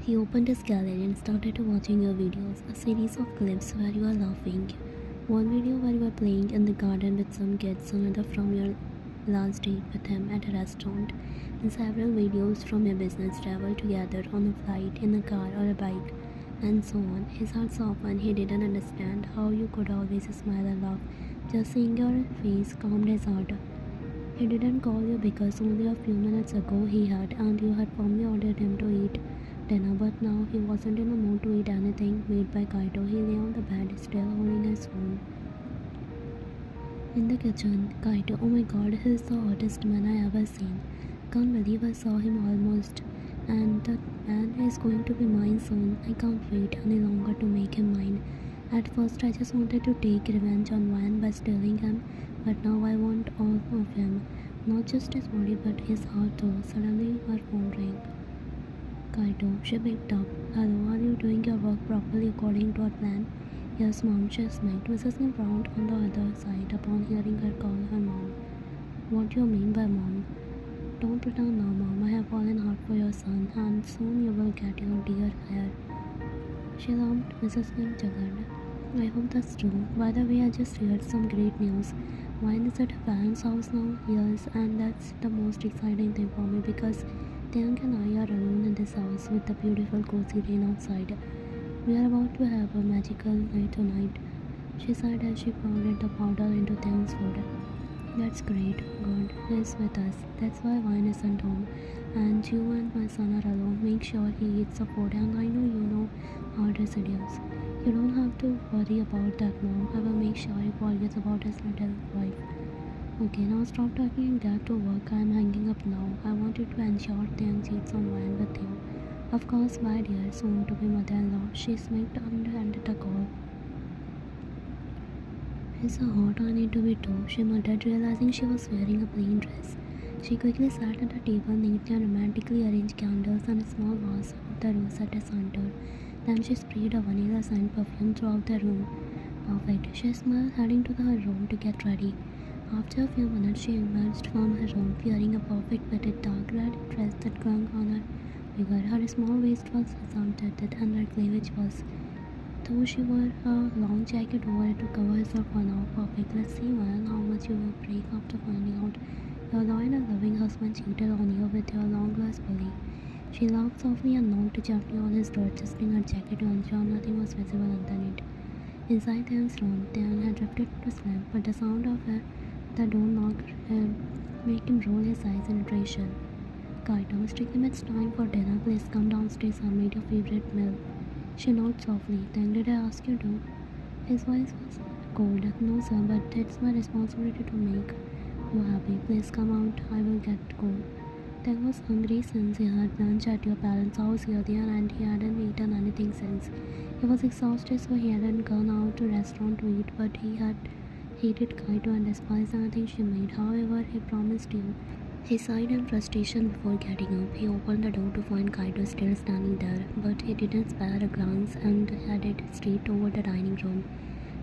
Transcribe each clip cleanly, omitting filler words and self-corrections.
He opened his gallery and started watching your videos, a series of clips where you are laughing. One video where you are playing in the garden with some kids, another from your last date with him at a restaurant, and several videos from your business travel together on a flight, in a car or a bike, and so on. His heart softened. He didn't understand how you could always smile and laugh. Just seeing your face calmed his heart. He didn't call you because only a few minutes ago he had, and you had firmly ordered him to eat dinner, but now he wasn't in the mood to eat anything made by Kaito. He lay on the bed, still holding his phone. In the kitchen, Kaito, oh my god, he's the hottest man I ever seen. Can't believe I saw him almost. And that man is going to be mine soon. I can't wait any longer to make him mine. At first I just wanted to take revenge on Van by stealing him, but now I want all of him. Not just his body but his heart too. Suddenly her phone rang. Kaito, she picked up. Hello, are you doing your work properly according to our plan? Yes, mom, she smiled. Mrs. Kim frowned on the other side upon hearing her call her mom. What do you mean by mom? Don't pretend now, mom. I have fallen hard for your son, and soon you will get your dear hair. She laughed. Mrs. Kim chuckled. I hope that's true. By the way, I just heard some great news. Wine is at her parents' house now? Yes, and that's the most exciting thing for me because Taehyung and I are alone in this house with the beautiful cozy rain outside. We are about to have a magical night tonight. She sighed as she poured the powder into Taehyung's food. That's great. God is with us. That's why Wine isn't home. And you and my son are alone. Make sure he eats the food, and I know you know all residues. You don't have to worry about that, mom. I will make sure he forgets about his little wife. Okay, now stop talking and get to work. I am hanging up now. I want you to ensure Taehyung eats some wine with you. Of course, my dear, soon to be mother-in-law. She smirked and ended the call. It's so hot, I need to be too, she muttered, realizing she was wearing a plain dress. She quickly sat at a table, neatly and romantically arranged candles and a small vase of the rose at the center. Then she sprayed a vanilla scent perfume throughout the room. Perfect. She smiled, heading to her room to get ready. After a few minutes, she emerged from her room, wearing a perfect fitted dark red dress that clung on her figure. Her small waist was surmounted, and her cleavage was, though she wore a long jacket over it to cover herself for now. Perfect. Let's see, well, how much you will break after finding out your loyal and loving husband cheated on you with your long-lost bully. She laughed softly and knocked gently on his door, adjusting her jacket to ensure nothing was visible underneath. Inside Taehyung's room, Taehyung had drifted to sleep, but the sound of the door knock made him roll his eyes in irritation. Kaito, Mr. Kim, it's time for dinner. Please come downstairs and make your favorite meal. She nodded softly. Then did I ask you to? His voice was cold. No, sir, but it's my responsibility to make you happy. Please come out. I will get cold. Tang was hungry since he had lunch at your parents' house earlier and he hadn't eaten anything since. He was exhausted, so he hadn't gone out to a restaurant to eat, but he had hated Kaito and despised anything she made. However, he promised you. He sighed in frustration before getting up. He opened the door to find Kaito still standing there, but he didn't spare a glance and headed straight toward the dining room.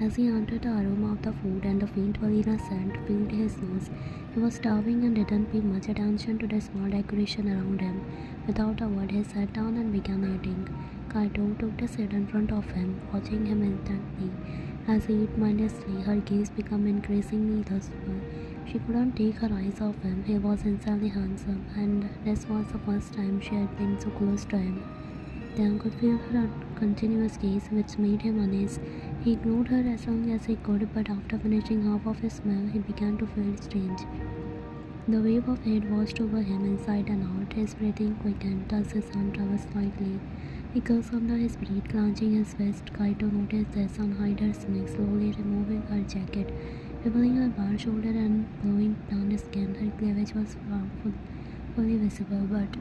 As he entered, the aroma of the food and the faint vanilla scent filled his nose. He was starving and didn't pay much attention to the small decoration around him. Without a word, he sat down and began eating. Kaito took the seat in front of him, watching him intently. As he ate mindlessly, her gaze became increasingly lustful. She couldn't take her eyes off him. He was insanely handsome, and this was the first time she had been so close to him. Taehyung could feel her continuous gaze, which made him uneasy. He ignored her as long as he could, but after finishing half of his meal, he began to feel strange. The wave of hate washed over him inside and out. His breathing quickened as his hand traveled slightly. He cursed under his breath, clenching his fist. Kaito noticed this and hid her smirk, slowly removing her jacket. Revealing her bare shoulder and glowing tanned skin, her cleavage was fully visible, but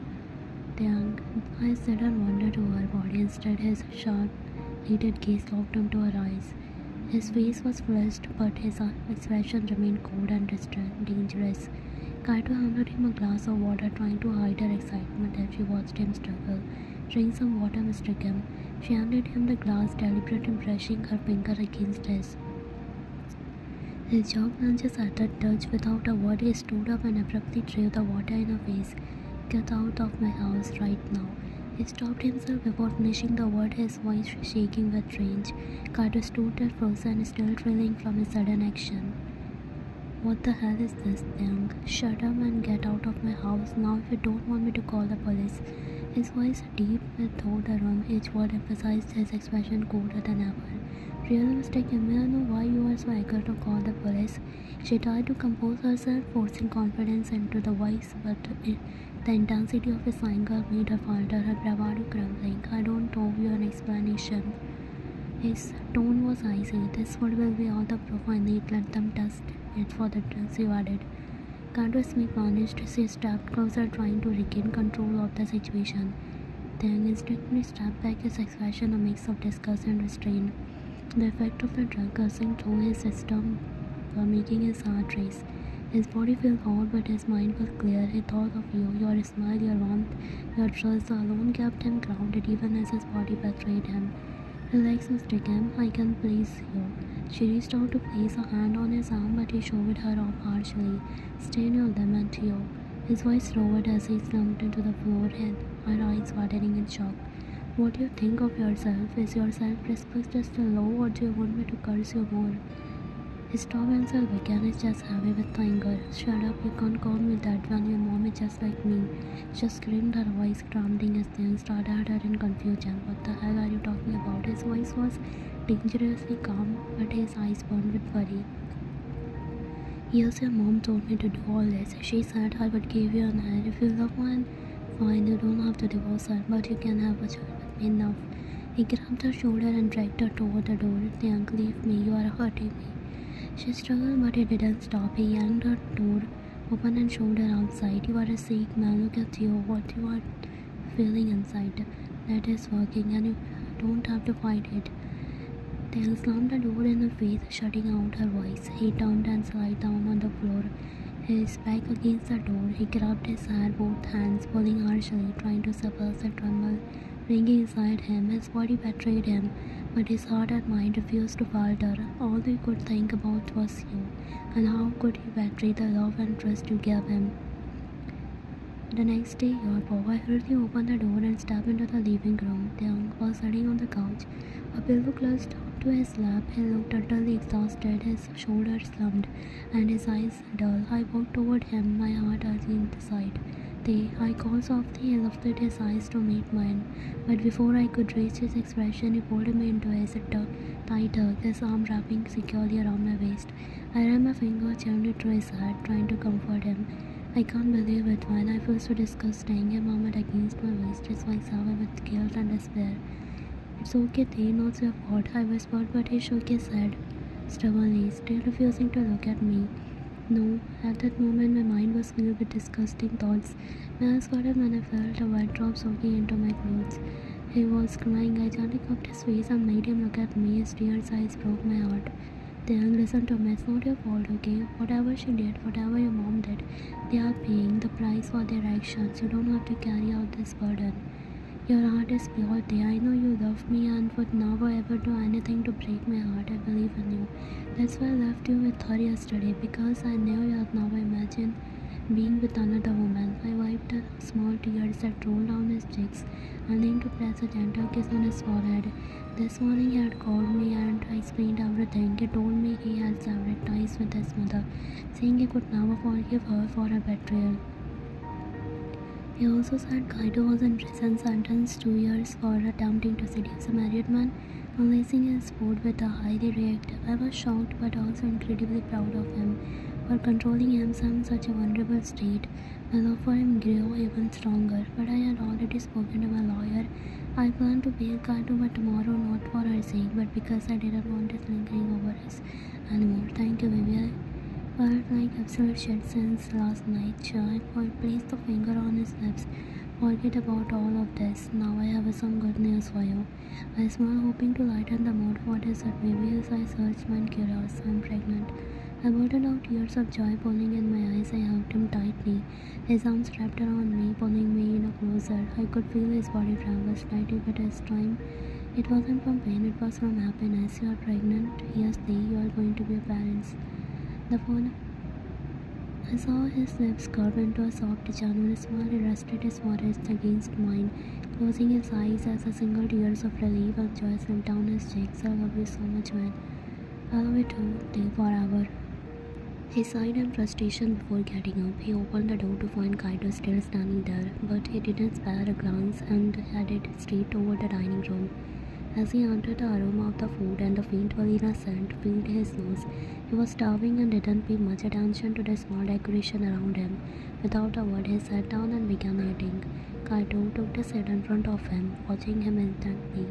Taehyung's eyes didn't wander to her body. Instead, his sharp, heated gaze locked onto her eyes. His face was flushed, but his expression remained cold and dangerous. Kaito handed him a glass of water, trying to hide her excitement as she watched him struggle. Drink some water, Mr. Kim. She handed him the glass, deliberately brushing her finger against his. His jaw clenches at that touch. Without a word, he stood up and abruptly threw the water in her face. Get out of my house right now. He stopped himself before finishing the word, his voice shaking with rage. Kaito stood there frozen, still reeling from his sudden action. What the hell is this, Taehyung? Shut up and get out of my house now if you don't want me to call the police. His voice deep through the room, each word emphasized his expression colder than ever. Real mistake, may I know why you are so eager to call the police? She tried to compose herself, forcing confidence into the voice, but the intensity of his anger made her falter, her bravado crumbling. I don't owe you an explanation. His tone was icy. This word will be all the proof I need. Let them test it for the drugs, you added. Kaito's smile vanished. She stepped closer, trying to regain control of the situation. Taehyung instantly stepped back, his expression a mix of disgust and restraint. The effect of the drug coursing through his system was making his heart race. His body felt hot, but his mind was clear. He thought of you, your smile, your warmth, your trust alone kept him grounded, even as his body betrayed him. Relax, Mr. Kim, I can please you. She reached out to place a hand on his arm, but he shoved her off harshly. Stay in your limit, Theo. His voice lowered as he slumped into the floor, her eyes widening in shock. What do you think of yourself? Is your self-respect still low, or do you want me to curse you more? He stopped himself again, his chest heavy with anger. Shut up, you can't call me that when your mom is just like me. She screamed, her voice trembling as Taehyung stared at her in confusion. What the hell are you talking about? His voice was dangerously calm, but his eyes burned with worry. Yes, your mom told me to do all this. She said I would give you an heir if you love one. Fine, you don't have to divorce her, but you can have a child with me enough. He grabbed her shoulder and dragged her toward the door. Taehyung, leave me, you are hurting me. She struggled, but he didn't stop. He yanked her door open and showed her outside. You are a sick man. Look at you. What you are feeling inside. That is working, and you don't have to fight it. Taehyung slammed the door in her face, shutting out her voice. He turned and slid down on the floor, his back against the door. He grabbed his hair, both hands, pulling harshly, trying to suppress the tremble ringing inside him. His body betrayed him, but his heart and mind refused to falter. All he could think about was you, and how could he betray the love and trust you gave him? The next day, your Bob, I heard you open the door and step into the living room. Taehyung was sitting on the couch, a pillow clutched to his lap. He looked utterly exhausted, his shoulders slumped, and his eyes dull. I walked toward him, my heart urging inside. I called softly. He lifted his eyes to meet mine, but before I could reach his expression, he pulled me into his tight hug, his arm wrapping securely around my waist. I ran my finger gently through his head, trying to comfort him. I can't believe it, when I feel so disgusting. He murmured against my waist, his voice heavy with guilt and despair. It's okay, Tay, not your fault, I whispered, but he shook his head stubbornly, still refusing to look at me. No, at that moment my mind was filled with disgusting thoughts. My eyes caught when I felt a wet drop soaking into my clothes. He was crying. I gently cupped his face and made him look at me. His tears eyes broke my heart. Taehyung, listen to me, it's not your fault, okay? Whatever she did, whatever your mom did, they are paying the price for their actions. You don't have to carry out this burden. Your heart is pure, Tay. I know you love me and would never ever do anything to break my heart. I believe in you. That's why I left you with her yesterday, because I knew you had never imagined being with another woman. I wiped the small tears that rolled down his cheeks and leaned to press a gentle kiss on his forehead. This morning he had called me and I explained everything. He told me he had severed ties with his mother, saying he could never forgive her for her betrayal. He also said Kaito was in prison, sentenced 2 years for attempting to seduce a married man, unlacing his foot with a highly reactive. I was shocked but also incredibly proud of him for controlling himself in such a vulnerable state. My love for him grew even stronger, but I had already spoken to my lawyer. I planned to bail Kaito, but tomorrow, not for her sake, but because I didn't want it lingering over us anymore. Thank you, baby. I felt like absolute shit since last night. I placed the finger on his lips. Forget about all of this. Now I have some good news for you. I smiled, hoping to lighten the mood. What is it, baby? As I searched my curious. I'm pregnant. I blurted out tears of joy pulling in my eyes. I hugged him tightly, his arms wrapped around me, pulling me closer. I could feel his body tremble slightly, but this time it wasn't from pain, it was from happiness. You are pregnant? Yes, Lee, you are going to be parents. The phone I saw his lips curve into a soft genuine smile. He rested his forehead against mine, closing his eyes as a single tears of relief and joy slipped down his cheeks. I love you so much, man. I love you too, stay forever. He sighed in frustration before getting up. He opened the door to find Kaito still standing there, but he didn't spare a glance and headed straight toward the dining room. As he entered, the aroma of the food and the faint vanilla scent filled his nose. He was starving and didn't pay much attention to the small decoration around him. Without a word, he sat down and began eating. Kaito took the seat in front of him, watching him intently.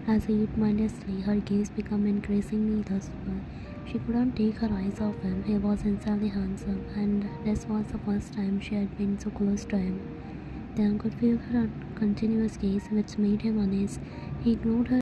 As he ate mindlessly, her gaze became increasingly lustful. She couldn't take her eyes off him. He was insanely handsome, and this was the first time she had been so close to him. Then could feel her continuous gaze, which made him uneasy. He ignored her